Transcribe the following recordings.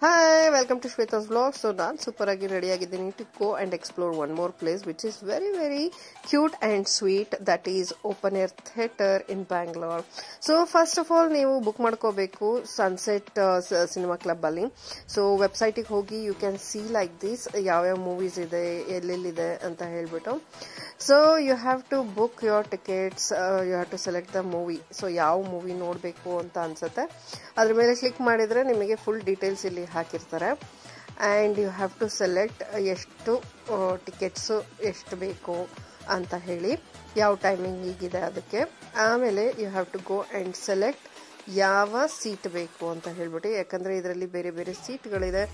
Hi, welcome to Shweta's vlog. So ನಾನು super ಆಗಿ ready ಆಗಿದ್ದೀನಿ to go and explore one more place which is very very cute and sweet, that is open air theater in Bangalore. So first of all ನೀವು book ಮಾಡ್ಕೋಬೇಕು sunset cinema club ಅಲ್ಲಿ. So website ಗೆ ಹೋಗಿ you can see like this ಯಾವ movies ಇದೆ ಎಲ್ಲೆಲ್ಲಿದೆ ಅಂತ ಹೇಳ್ಬಿಟ್ಟು. So you have to book your tickets, you have to select the movie. So ಯಾವ ಮೂವಿ ನೋಡಬೇಕು ಅಂತ ಅನ್ಸುತ್ತೆ ಅದ್ರ ಮೇಲೆ ಕ್ಲಿಕ್ ಮಾಡಿದ್ರೆ ನಿಮಗೆ ಫುಲ್ ಡೀಟೇಲ್ಸ್ ಇಲ್ಲಿ ಹಾಕಿರ್ತಾರೆ. and you have to select ಎಷ್ಟು ಟಿಕೆಟ್ಸ್ ಎಷ್ಟು ಬೇಕು ಅಂತ ಹೇಳಿ, ಯಾವ ಟೈಮಿಂಗ್ ಈಗಿದೆ ಅದಕ್ಕೆ. ಆಮೇಲೆ you have to go and select ಯಾವ ಸೀಟ್ ಬೇಕು ಅಂತ ಹೇಳ್ಬಿಟ್ಟು, ಯಾಕಂದ್ರೆ ಇದರಲ್ಲಿ ಬೇರೆ ಬೇರೆ ಸೀಟ್ಗಳಿದೆ.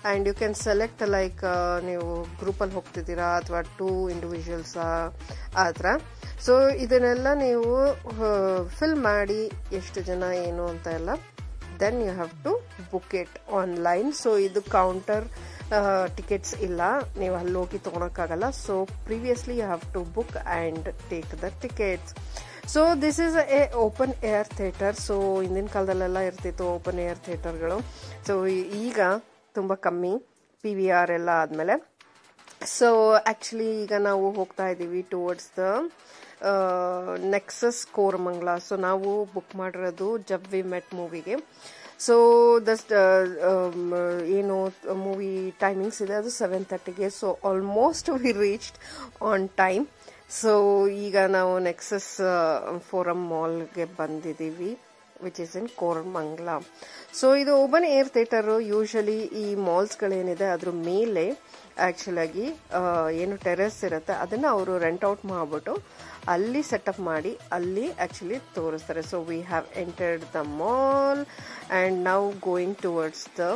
And you can select like ನೀವು ಗ್ರೂಪಲ್ಲಿ ಹೋಗ್ತಿದ್ದೀರಾ ಅಥವಾ 2 ಇಂಡಿವಿಜುವಲ್ಸ್ ಆ ಥರ. ಸೊ ಇದನ್ನೆಲ್ಲ ನೀವು ಫಿಲ್ ಮಾಡಿ ಎಷ್ಟು ಜನ ಏನು ಅಂತ ಎಲ್ಲ, then you have to book it online. So ಇದು ಕೌಂಟರ್ ಟಿಕೆಟ್ಸ್ ಇಲ್ಲ, ನೀವು ಅಲ್ಲಿ ಹೋಗಿ ತೊಗೊಳಕ್ಕಾಗಲ್ಲ. So previously you have to book and take the tickets. So this is a open air theatre. So ಹಿಂದಿನ ಕಾಲದಲ್ಲೆಲ್ಲ ಇರ್ತಿತ್ತು ಓಪನ್ ಏರ್ ಥಿಯೇಟರ್ಗಳು. ಸೊ ಈಗ ತುಂಬ ಕಮ್ಮಿ PVR ಎಲ್ಲ ಆದಮೇಲೆ. ಸೊ ಆ್ಯಕ್ಚುಲಿ ಈಗ ನಾವು ಹೋಗ್ತಾ ಇದ್ದೀವಿ towards the nexus Koramangala. So ನಾವು ಬುಕ್ ಮಾಡಿರೋದು ಜಬ್ ವಿ ಮೆಟ್ ಮೂವಿಗೆ. ಸೊ ದಸ್ಟ್ ಏನು ಮೂವಿ ಟೈಮಿಂಗ್ಸ್ ಇದೆ ಅದು 7:30ಗೆ. So almost we reached on time. So ಈಗ ನಾವು ನೆಕ್ಸಸ್ ಫೋರಮ್ ಮಾಲ್ಗೆ ಬಂದಿದ್ದೀವಿ, which is in Koramangala. So ಇದು ಓಪನ್ ಏರ್ ಥಿಯೇಟರ್. ಯೂಶಲಿ ಈ ಮಾಲ್ಸ್ಗಳೇನಿದೆ ಅದ್ರ ಮೇಲೆ ಆಕ್ಚುಲ್ ಆಗಿ ಏನು ಟೆರೆಸ್ ಇರುತ್ತೆ ಅದನ್ನ ಅವರು ರೆಂಟ್ ಔಟ್ ಮಾಡ್ಬಿಟ್ಟು ಅಲ್ಲಿ ಸೆಟಪ್ ಮಾಡಿ ಅಲ್ಲಿ ಆಕ್ಚುಲಿ ತೋರಿಸ್ತಾರೆ. So we have entered the mall and now going towards the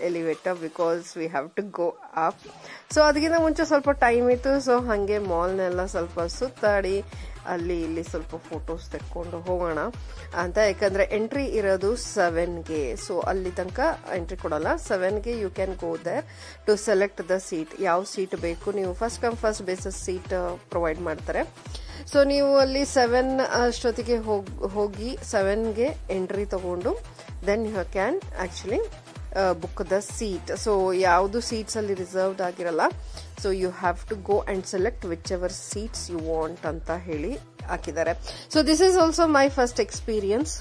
elevator because we have to go up. So ಅದಕ್ಕಿಂತ ಮುಂಚೆ ಸ್ವಲ್ಪ ಟೈಮ್ ಇತ್ತು. ಸೊ ಹಾಗೆ ಮಾಲ್ನೆಲ್ಲ ಸ್ವಲ್ಪ ಸುತ್ತಾಡಿ ಅಲ್ಲಿ ಇಲ್ಲಿ ಸ್ವಲ್ಪ ಫೋಟೋಸ್ ತೆಕ್ಕೊಂಡು ಹೋಗೋಣ ಅಂತ. ಯಾಕಂದ್ರೆ ಎಂಟ್ರಿ ಇರೋದು 7ಗೆ. ಸೊ ಅಲ್ಲಿ ತನಕ ಎಂಟ್ರಿ ಕೊಡಲ್ಲ. 7ಗೆ you can go there to select the seat. ಯಾವ ಸೀಟ್ ಬೇಕು ನೀವು first come first basis seat provide ಮಾಡ್ತಾರೆ. ಸೊ ನೀವು ಅಲ್ಲಿ 7 ಅಷ್ಟೊತ್ತಿಗೆ ಹೋಗಿ 7ಗೆ ಎಂಟ್ರಿ ತಗೊಂಡು then you can actually book the seat. So ಯಾವುದು ಸೀಟ್ಸ್ ಅಲ್ಲಿ ರಿಸರ್ವ್ಡ್ ಆಗಿರಲ್ಲ. So you have to go and select whichever seats you want ಅಂತ ಹೇಳಿ ಹಾಕಿದ್ದಾರೆ. So this is also my first experience.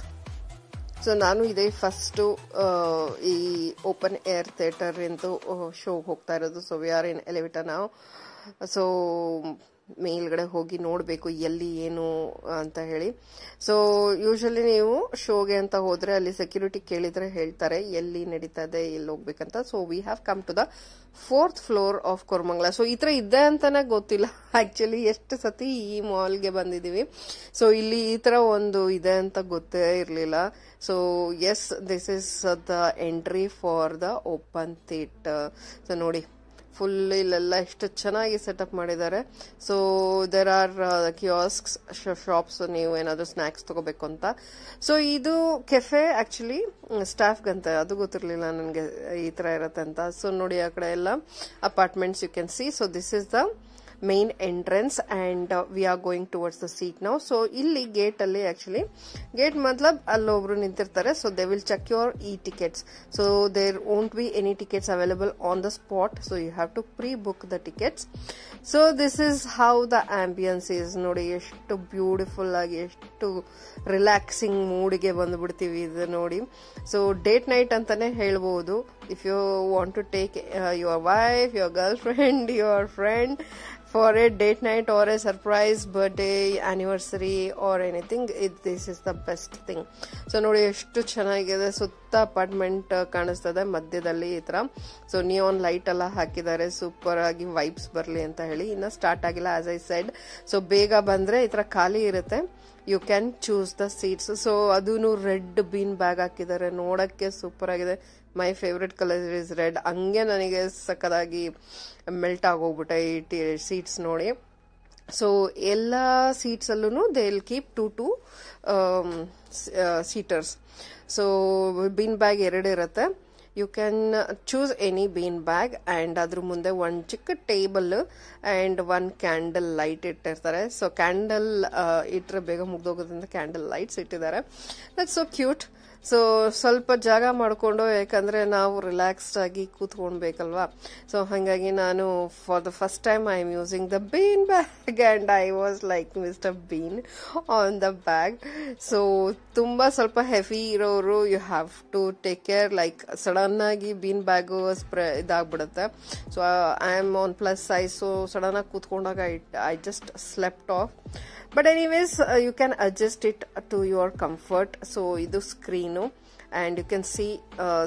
So ನಾನು ಇದೇ first ಈ open air theatre ಎಂದು ಶೋಗೆ ಹೋಗ್ತಾ ಇರೋದು. So we are in elevator ನಾವು. ಸೊ ಮೇಲ್ಗಡೆ ಹೋಗಿ ನೋಡಬೇಕು ಎಲ್ಲಿ ಏನು ಅಂತ ಹೇಳಿ. ಸೊ ಯೂಶಲಿ ನೀವು ಶೋಗೆ ಅಂತ ಹೋದ್ರೆ ಅಲ್ಲಿ ಸೆಕ್ಯೂರಿಟಿ ಕೇಳಿದ್ರೆ ಹೇಳ್ತಾರೆ ಎಲ್ಲಿ ನಡೀತಾ ಇದೆ ಎಲ್ಲಿ ಹೋಗ್ಬೇಕಂತ. So we have come to the 4th floor of Koramangala. So ಈ ತರ ಇದೆ ಅಂತಾನೆ ಗೊತ್ತಿಲ್ಲ ಆಕ್ಚುಲಿ. ಎಷ್ಟು ಸತಿ ಈ ಮಾಲ್ಗೆ ಬಂದಿದೀವಿ. ಸೊ ಇಲ್ಲಿ ಈ ತರ ಒಂದು ಇದೆ ಅಂತ ಗೊತ್ತೇ ಇರ್ಲಿಲ್ಲ. So yes, this is the entry for the open theatre. So ನೋಡಿ ಫುಲ್ ಇಲ್ಲೆಲ್ಲ ಎಷ್ಟು ಚೆನ್ನಾಗಿ ಸೆಟಪ್ ಮಾಡಿದ್ದಾರೆ. So there are kiosks shops, ನೀವು ಏನಾದ್ರು ಸ್ನಾಕ್ಸ್ ತಗೋಬೇಕು ಅಂತ. ಸೊ ಇದು ಕೆಫೆ ಆಕ್ಚುಲಿ ಸ್ಟಾಫ್ಗಂತ, ಅದು ಗೊತ್ತಿರಲಿಲ್ಲ ನನಗೆ ಈ ತರ ಇರತ್ತೆ ಅಂತ. ಸೊ ನೋಡಿ ಆ ಕಡೆ ಎಲ್ಲ apartments you can see. So this is the main entrance and we are going towards the seat now. So ಇಲ್ಲಿ ಗೇಟ್ ಅಲ್ಲಿ ಆಕ್ಚುಲಿ ಗೇಟ್ ಮತ್ಲಬ್ ಅಲ್ಲೊಬ್ರು ನಿಂತಿರ್ತಾರೆ. So they will check your tickets. So there won't be any tickets available on the spot. So you have to pre-book the tickets. So this is how the ambience is. ನೋಡಿ ಎಷ್ಟು beautiful ಆಗಿ, ಎಷ್ಟು relaxing ಮೂಡ್ಗೆ ಬಂದ್ಬಿಡ್ತೀವಿ ಇದು ನೋಡಿ. So date night ಅಂತಾನೆ ಹೇಳ್ಬಹುದು. If you want to take your wife, your girlfriend, your friend for a date night or a surprise birthday, anniversary or anything, this is the best thing. So ನೋಡಿ ಎಷ್ಟು ಚೆನ್ನಾಗಿದೆ. ಸುತ್ತ apartment ಕಾಣಿಸ್ತದೆ ಮಧ್ಯದಲ್ಲಿ ಈ ತರ. ಸೊ ನಿಯಾನ್ ಲೈಟ್ ಎಲ್ಲ ಹಾಕಿದ್ದಾರೆ ಸೂಪರ್ ಆಗಿ ವೈಬ್ಸ್ ಬರ್ಲಿ ಅಂತ ಹೇಳಿ. ಇನ್ನ ಸ್ಟಾರ್ಟ್ ಆಗಿಲ್ಲ ಆಸ್ ಐ ಸೈಡ್. ಸೊ ಬೇಗ ಬಂದ್ರೆ ಈ ತರ ಖಾಲಿ ಇರುತ್ತೆ. You can choose the seats. So ಅದೂ ರೆಡ್ ಬೀನ್ ಬ್ಯಾಗ್ ಹಾಕಿದ್ದಾರೆ, ನೋಡಕ್ಕೆ ಸೂಪರ್ ಆಗಿದೆ. My favourite colour is red. ಹಂಗೆ ನನಗೆ ಸಕ್ಕದಾಗಿ ಮೆಲ್ಟ್ ಆಗೋಗ್ಬಿಟ್ಟೆ ಈ ಸೀಟ್ಸ್ ನೋಡಿ. ಸೊ ಎಲ್ಲ ಸೀಟ್ಸ್ ಅಲ್ಲೂ they will keep 2 seaters. So bean bag 2 ಇರುತ್ತೆ. You can choose any bean bag and ಅದ್ರ ಮುಂದೆ ಒಂದು ಚಿಕ್ಕ ಟೇಬಲ್ ಅಂಡ್ 1 ಕ್ಯಾಂಡಲ್ ಲೈಟ್ ಇಟ್ಟಿರ್ತಾರೆ. ಸೊ ಕ್ಯಾಂಡಲ್ ಇಟ್ಟರೆ ಬೇಗ ಮುಗ್ದೋಗೋದ್ರಿಂದ ಕ್ಯಾಂಡಲ್ ಲೈಟ್ಸ್ ಇಟ್ಟಿದ್ದಾರೆ. That's so cute. ಸೊ ಸ್ವಲ್ಪ ಜಾಗ ಮಾಡಿಕೊಂಡು, ಯಾಕಂದ್ರೆ ನಾವು ರಿಲ್ಯಾಕ್ಸ್ಡ್ ಆಗಿ ಕೂತ್ಕೊಳ್ಬೇಕಲ್ವಾ. ಸೊ ಹಾಗಾಗಿ ನಾನು for the first time I am using the bean bag and I was like Mister Bean on the bag. So ತುಂಬಾ ಸ್ವಲ್ಪ ಹೆವಿ ಇರೋರು you have to take care, like sudden ಆಗಿ ಬೀನ್ ಬ್ಯಾಗು ಇದಾಗ್ಬಿಡುತ್ತೆ. So I am on plus size. So sudden ಆಗಿ ಕೂತ್ಕೊಂಡಾಗ I just slept off. But anyways, you can adjust it to your comfort. So idu screen and you can see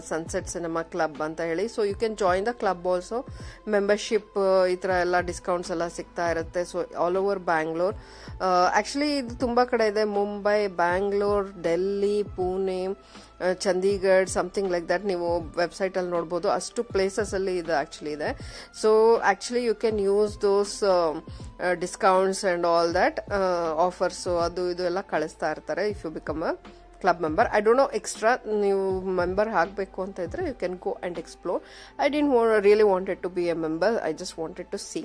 Sunset Cinema Club anta heli. So you can join the club also. Membership itra ella discounts ella sigta irutte. So all over Bangalore. Actually idu tumba kade ide. Mumbai, Bangalore, Delhi, Pune, Chandigarh something like that. ನೀವು website ಅಲ್ಲಿ ನೋಡಬಹುದು. ಅಷ್ಟು places ಅಲ್ಲಿ ಇದು actually ಇದೆ. So actually you can use those discounts and all that offers. ಅದು ಇದು ಎಲ್ಲ ಕಳಿಸ್ತಾ ಇರ್ತಾರೆ if you become a club member. I don't know extra ನೀವು ಮೆಂಬರ್ ಆಗಬೇಕು ಅಂತ ಇದ್ರೆ you can go and explore. I didn't really wanted to be a member, I just wanted to see.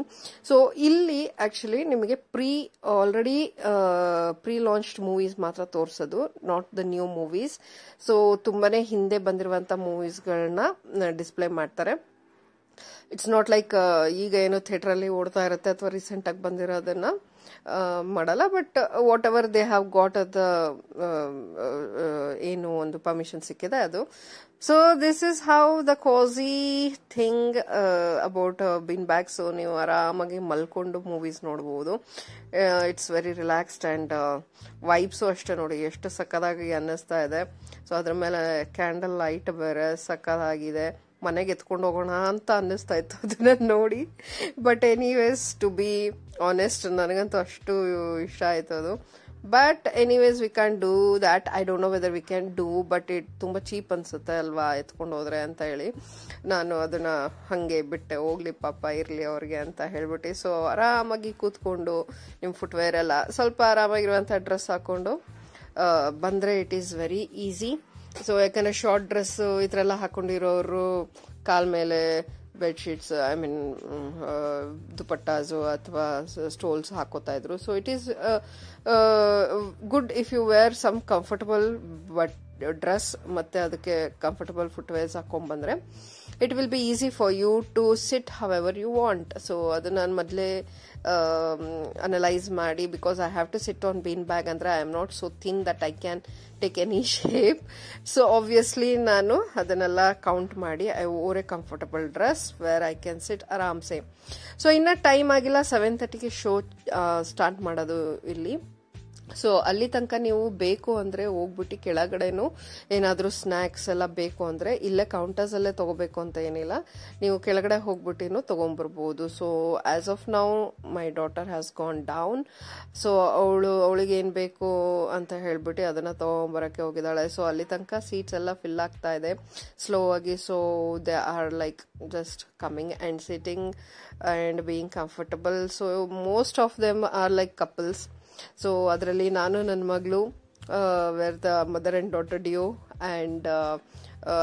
So ಇಲ್ಲಿ ಆಕ್ಚುಲಿ ನಿಮಗೆ already pre launched movies ಮಾತ್ರ ತೋರಿಸೋದು, not the new movies. So ತುಂಬಾನೇ ಹಿಂದೆ ಬಂದಿರುವಂತ ಮೂವೀಸ್ಗಳನ್ನ ಡಿಸ್ಪ್ಲೇ ಮಾಡ್ತಾರೆ. ಇಟ್ಸ್ ನಾಟ್ ಲೈಕ್ ಈಗ ಏನೋ ಥಿಯೇಟರ್ ಅಲ್ಲಿ ಓಡ್ತಾ ಇರುತ್ತೆ ಅಥವಾ ರೀಸೆಂಟ್ ಆಗಿ ಬಂದಿರೋದನ್ನ ಮಾಡಲ್ಲ. But whatever they have got ಅದ ಏನು ಒಂದು ಪರ್ಮಿಷನ್ ಸಿಕ್ಕಿದೆ ಅದು. So this is how the cosy thing about bean bag. So ನೀವು ಆರಾಮಾಗಿ ಮಲ್ಕೊಂಡು ಮೂವೀಸ್ ನೋಡಬಹುದು. It's very relaxed and vibes ಅಷ್ಟೇ ನೋಡಿ ಎಷ್ಟು ಸಕ್ಕದಾಗಿ ಅನ್ನಿಸ್ತಾ ಇದೆ. ಸೊ ಅದ್ರ ಮೇಲೆ ಕ್ಯಾಂಡಲ್ ಲೈಟ್ ಬೇರೆ ಸಕ್ಕದಾಗಿದೆ. ಮನೆಗೆ ಎತ್ಕೊಂಡು ಹೋಗೋಣ ಅಂತ ಅನ್ನಿಸ್ತಾ ಇತ್ತು ಅದನ್ನ ನೋಡಿ. But anyways to be honest ನನಗಂತೂ ಅಷ್ಟು ಇಷ್ಟ ಆಯ್ತು ಅದು. But anyways we can do that. I don't know whether we can do, but it ತುಂಬಾ ಚೀಪ್ ಅನ್ಸುತ್ತೆ ಅಲ್ವಾ ಎತ್ಕೊಂಡು ಹೋದ್ರೆ ಅಂತ ಹೇಳಿ ನಾನು ಅದನ್ನ ಹಂಗೆ ಬಿಟ್ಟೆ. ಹೋಗ್ಲಿ ಪಾಪ ಇರ್ಲಿ ಅವ್ರಿಗೆ ಅಂತ ಹೇಳ್ಬಿಟ್ಟು. ಸೊ ಆರಾಮಾಗಿ ಕೂತ್ಕೊಂಡು ನಿಮ್ಮ ಫುಟ್ವೇರ್ ಎಲ್ಲ ಸ್ವಲ್ಪ ಆರಾಮಾಗಿರುವಂತ ಡ್ರೆಸ್ ಹಾಕೊಂಡು ಬಂದ್ರೆ it is very easy. So ಯಾಕಂದ್ರೆ ಶಾರ್ಟ್ ಡ್ರೆಸ್ ಈ ತರ ಎಲ್ಲ ಹಾಕೊಂಡಿರೋರು ಕಾಲ್ ಮೇಲೆ ಬೆಡ್ಶೀಟ್ಸ್, ಐ ಮೀನ್ ದುಪಟ್ಟಾಸು ಅಥವಾ ಸ್ಟೋಲ್ಸ್ ಹಾಕೋತಾ ಇದ್ರು. So it is good if you wear some comfortable but dress ಮತ್ತೆ ಅದಕ್ಕೆ ಕಂಫರ್ಟಬಲ್ ಫುಟ್ವೇರ್ಸ್ ಹಾಕೊಂಡ್ ಬಂದ್ರೆ it will be easy for you to sit however you want. So ಅದು ನಾನು ಮೊದಲೇ ಅನಲೈಸ್ ಮಾಡಿ, because I have to sit on bean bag ಅಂದ್ರೆ I am not so thin that I can take any shape. So obviously ನಾನು ಅದನ್ನೆಲ್ಲ count ಮಾಡಿ I wore a comfortable dress where I can sit ಆರಾಮ್ಸೆ. So ಇನ್ನ time ಆಗಿಲ್ಲ, 7:30ಗೆ show start ಮಾಡೋದು ಇಲ್ಲಿ. So ಅಲ್ಲಿ ತನಕ ನೀವು ಬೇಕು ಅಂದ್ರೆ ಹೋಗ್ಬಿಟ್ಟು ಕೆಳಗಡೆನು ಏನಾದ್ರೂ ಸ್ನಾಕ್ಸ್ ಎಲ್ಲ ಬೇಕು ಅಂದ್ರೆ ಇಲ್ಲೇ ಕೌಂಟರ್ಸ್ ಅಲ್ಲೇ ತಗೋಬೇಕು ಅಂತ ಏನಿಲ್ಲ, ನೀವು ಕೆಳಗಡೆ ಹೋಗ್ಬಿಟ್ಟಿನೂ ತಗೊಂಡ್ಬರ್ಬೋದು. So as of now my daughter has gone down. So ಅವಳಿಗೆ ಏನ್ ಬೇಕು ಅಂತ ಹೇಳ್ಬಿಟ್ಟು ಅದನ್ನ ತಗೊಂಡ್ಬರಕ್ಕೆ ಹೋಗಿದ್ದಾಳೆ. ಸೊ ಅಲ್ಲಿ ತನಕ ಸೀಟ್ಸ್ ಎಲ್ಲ ಫಿಲ್ ಆಗ್ತಾ ಇದೆ ಸ್ಲೋ ಆಗಿ. So they are like just coming and sitting and being comfortable. So most of them are like couples. So ಅದರಲ್ಲಿ ನಾನು ನನ್ನ ಮಗಳು were the mother and daughter duo and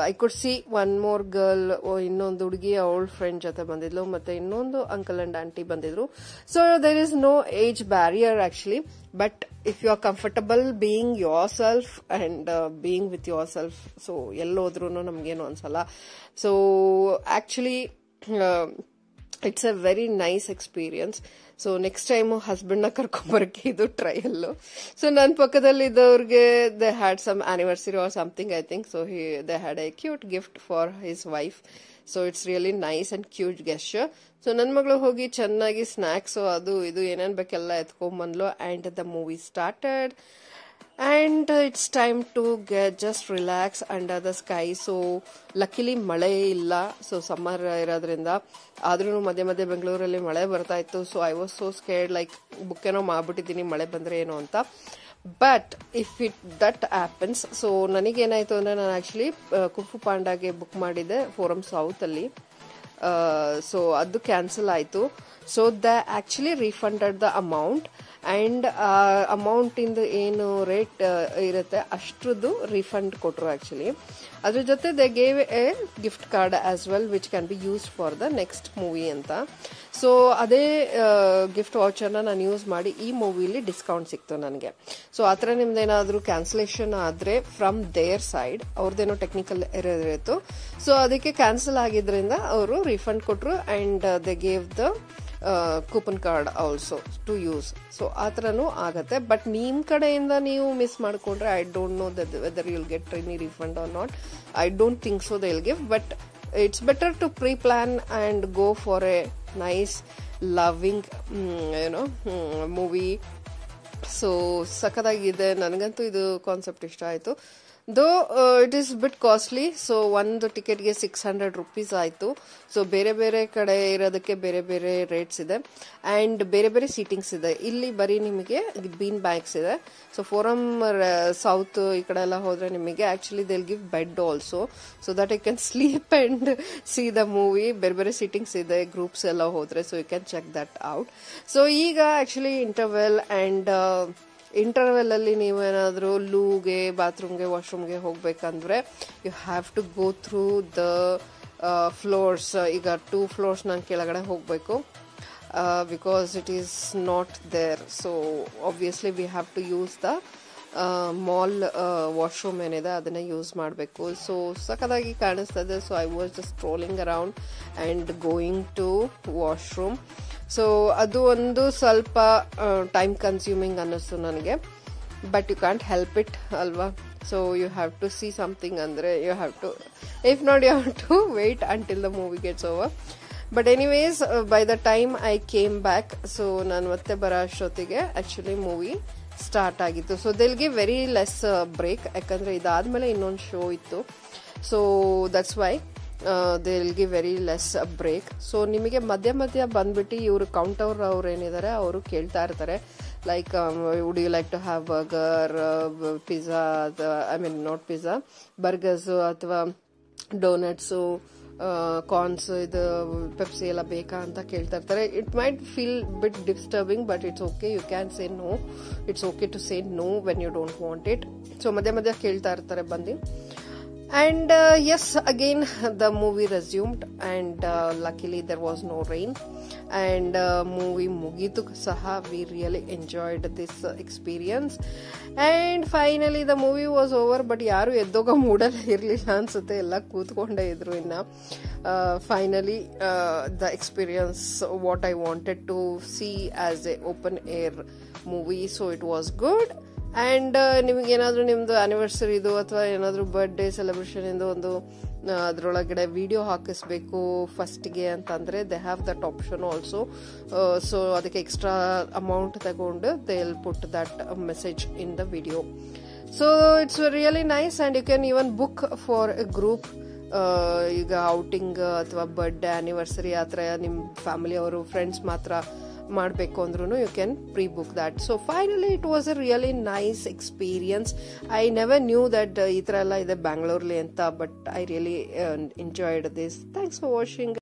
I could see one more girl, ಇನ್ನೊಂದು ಹುಡುಗಿ ಅವಳ friend ಜೊತೆ ಬಂದಿದ್ಲು, ಮತ್ತೆ ಇನ್ನೊಂದು ಅಂಕಲ್ ಅಂಡ್ ಆಂಟಿ ಬಂದಿದ್ರು. So there is no age barrier actually, but if you are comfortable being yourself and being with yourself, so ಎಲ್ಲೋದ್ರೂ ನಮ್ಗೇನು ಅನ್ಸಲ್ಲ. So actually it's a very nice experience. So next time husband ನ ಕರ್ಕೊಂಬರಕ್ಕೆ ಇದು trial. So ನನ್ನ ಪಕ್ಕದಲ್ಲಿ ಇದ್ದವ್ರಿಗೆ they had some anniversary or something I think. So they had a cute gift for his wife. So it's really nice and cute gesture. So ನನ್ನ ಮಗಳು ಹೋಗಿ ಚೆನ್ನಾಗಿ ಸ್ನಾಕ್ಸ್ ಅದು ಇದು ಏನೇನ್ ಬೇಕೆಲ್ಲ ಎತ್ಕೊಂಡ್ಬಂದ್ಲು and the movie started. And it's time to just relax under the sky. So luckily ಮಳೆ ಇಲ್ಲ, ಸೊ ಸಮ್ಮರ್ ಇರೋದ್ರಿಂದ. ಆದ್ರೂ ಮಧ್ಯೆ ಮಧ್ಯೆ ಬೆಂಗಳೂರಲ್ಲಿ ಮಳೆ ಬರ್ತಾ ಇತ್ತು. So I was so scared, like book ಏನೋ ಮಾಡ್ಬಿಟ್ಟಿದ್ದೀನಿ ಮಳೆ ಬಂದ್ರೆ ಏನೋ ಅಂತ. But if it that happens, so ನನಗೇನಾಯ್ತು ಅಂದ್ರೆ ನಾನು ಆಕ್ಚುಲಿ ಕುಂಫು ಪಾಂಡಾಗೆ ಬುಕ್ ಮಾಡಿದ್ದೆ ಫೋರಂ ಸೌತ್ ಅಲ್ಲಿ. ಸೊ ಅದು ಕ್ಯಾನ್ಸಲ್ ಆಯಿತು. So the actually refunded the amount and amount ಇಂದ ಏನು ರೇಟ್ ಇರುತ್ತೆ ಅಷ್ಟ್ರದ್ದು ರಿಫಂಡ್ ಕೊಟ್ರು ಆಕ್ಚುಲಿ. ಅದ್ರ ಜೊತೆ they gave A gift card as well which can be used for the next movie ಅಂತ. ಸೊ ಅದೇ ಗಿಫ್ಟ್ ವಾಚರ್ನ ನಾನು ಯೂಸ್ ಮಾಡಿ ಈ ಮೂವಿಲಿ ಡಿಸ್ಕೌಂಟ್ ಸಿಕ್ತು ನನಗೆ. ಸೊ ಆ ಥರ ನಿಮ್ದೇನಾದ್ರೂ ಕ್ಯಾನ್ಸಲೇಷನ್ ಆದರೆ ಫ್ರಮ್ ದೇರ್ ಸೈಡ್ ಅವ್ರದ್ದೇನೋ ಟೆಕ್ನಿಕಲ್ ಎರರ್ ಇತ್ತು. ಸೊ ಅದಕ್ಕೆ ಕ್ಯಾನ್ಸಲ್ ಆಗಿದ್ರಿಂದ ಅವರು ರಿಫಂಡ್ ಕೊಟ್ರು and they gave the coupon card also to use. So ಆ ಥರನೂ ಆಗತ್ತೆ. ಬಟ್ ನಿಮ್ಮ ಕಡೆಯಿಂದ ನೀವು ಮಿಸ್ ಮಾಡಿಕೊಂಡ್ರೆ I don't know whether you'll get any refund or not. I don't think so they will give, but it's better to pre plan and go for a nice loving movie. So ಸಖತ್ತಾಗಿದೆ. ನನಗಂತೂ ಇದು concept ಇಷ್ಟ ಆಯಿತು. Though it is bit costly. So ಒಂದು ಟಿಕೆಟ್ಗೆ 600 rupees ಆಯಿತು. So ಬೇರೆ ಬೇರೆ ಕಡೆ ಇರೋದಕ್ಕೆ ಬೇರೆ ಬೇರೆ ರೇಟ್ಸ್ ಇದೆ ಆ್ಯಂಡ್ ಬೇರೆ ಬೇರೆ ಸೀಟಿಂಗ್ಸ್ ಇದೆ. ಇಲ್ಲಿ ಬರೀ ನಿಮಗೆ ಬೀನ್ ಬ್ಯಾಗ್ಸ್ ಇದೆ. ಸೊ ಫೋರಮ್ ಸೌತ್ ಈ ಕಡೆ ಎಲ್ಲ ಹೋದರೆ ನಿಮಗೆ actually they will give bed also so that you can sleep and see the movie. ಬೇರೆ ಬೇರೆ ಸೀಟಿಂಗ್ಸ್ ಇದೆ ಗ್ರೂಪ್ಸ್ ಎಲ್ಲ ಹೋದರೆ. So you can check that out. So ಈಗ ಆ್ಯಕ್ಚುಲಿ ಇಂಟರ್ವೆಲ್ ಆ್ಯಂಡ್ ಇಂಟರ್ವೆಲ್ ಅಲ್ಲಿ ನೀವೇನಾದ್ರೂ ಲೂಗೆ ಬಾತ್ರೂಮ್ಗೆ ವಾಶ್ರೂಮ್ಗೆ ಹೋಗ್ಬೇಕಂದ್ರೆ you have to go through the floors. ಈಗ 2 floors ನಾನು ಕೆಳಗಡೆ ಹೋಗಬೇಕು because it is not there. So obviously we have to use the mall washroom ಏನಿದೆ ಅದನ್ನ ಯೂಸ್ ಮಾಡಬೇಕು. ಸೊ ಸಖತ್ತಾಗಿ ಕಾಣಿಸ್ತದೆ. So I was just strolling around and going to washroom. So ಅದು ಒಂದು ಸ್ವಲ್ಪ ಟೈಮ್ ಕನ್ಸ್ಯೂಮಿಂಗ್ ಅನ್ನಿಸ್ತು ನನಗೆ, but you can't help it ಅಲ್ವಾ. So you have to see something ಅಂದರೆ you have to, if not you have to wait until the movie gets over. But anyways by the time I came back, so ನಾನು ಮತ್ತೆ ಬರೋ ಅಷ್ಟೊತ್ತಿಗೆ actually movie start ಆಗಿತ್ತು. So they'll give very less break, ಯಾಕಂದರೆ ಇದಾದಮೇಲೆ ಇನ್ನೊಂದು show ಇತ್ತು. So that's why they will give very less break. So ನಿಮಗೆ ಮಧ್ಯ ಮಧ್ಯ ಬಂದ್ಬಿಟ್ಟು ಇವರು ಕೌಂಟರ್ ಅವ್ರು ಏನಿದ್ದಾರೆ ಅವರು ಕೇಳ್ತಾ ಇರ್ತಾರೆ like would you like to have burger, pizza, I mean not pizza, burgers ಅಥವಾ ಡೋನಟ್ಸು, ಕಾರ್ನ್ಸ್, ಇದು ಪೆಪ್ಸಿ ಎಲ್ಲ ಬೇಕಾ ಅಂತ ಕೇಳ್ತಾ ಇರ್ತಾರೆ. It might feel bit disturbing but it's okay, you can say no. It's okay to say no when you don't want it. So ಮಧ್ಯ ಮಧ್ಯ ಕೇಳ್ತಾ ಇರ್ತಾರೆ ಬಂದು. And yes, again the movie resumed and luckily there was no rain and movie mugitu saha. We really enjoyed this experience and finally the movie was over. But yaru eddoga moodal irlilla ansutte, ella kootkonde idru. Inna finally the experience what I wanted to see as a open air movie, so it was good. And ನಿಮಗೇನಾದರೂ ನಿಮ್ಮದು ಆ್ಯನಿವರ್ಸರಿದು ಅಥವಾ ಏನಾದರೂ birthday celebration ಇಂದು ಒಂದು ಅದರೊಳಗಡೆ video ಹಾಕಿಸ್ಬೇಕು ಫಸ್ಟ್ಗೆ ಅಂತಂದರೆ they have that option also. So ಅದಕ್ಕೆ ಎಕ್ಸ್ಟ್ರಾ ಅಮೌಂಟ್ ತಗೊಂಡು they will put that message in the video. So it's really nice and you can even book for a group. ಈಗ outing ಅಥವಾ birthday anniversary ಆ ಥರ ನಿಮ್ಮ family ಅವರು friends ಮಾತ್ರ ಮಾಡಬೇಕು ಅಂದ್ರೂ you can prebook that. So finally it was a really nice experience. I never knew that ಈ ಥರ ಎಲ್ಲ ಇದೆ ಬ್ಯಾಂಗ್ಳೂರ್ಲಿ ಅಂತ, but I really enjoyed this. Thanks for watching.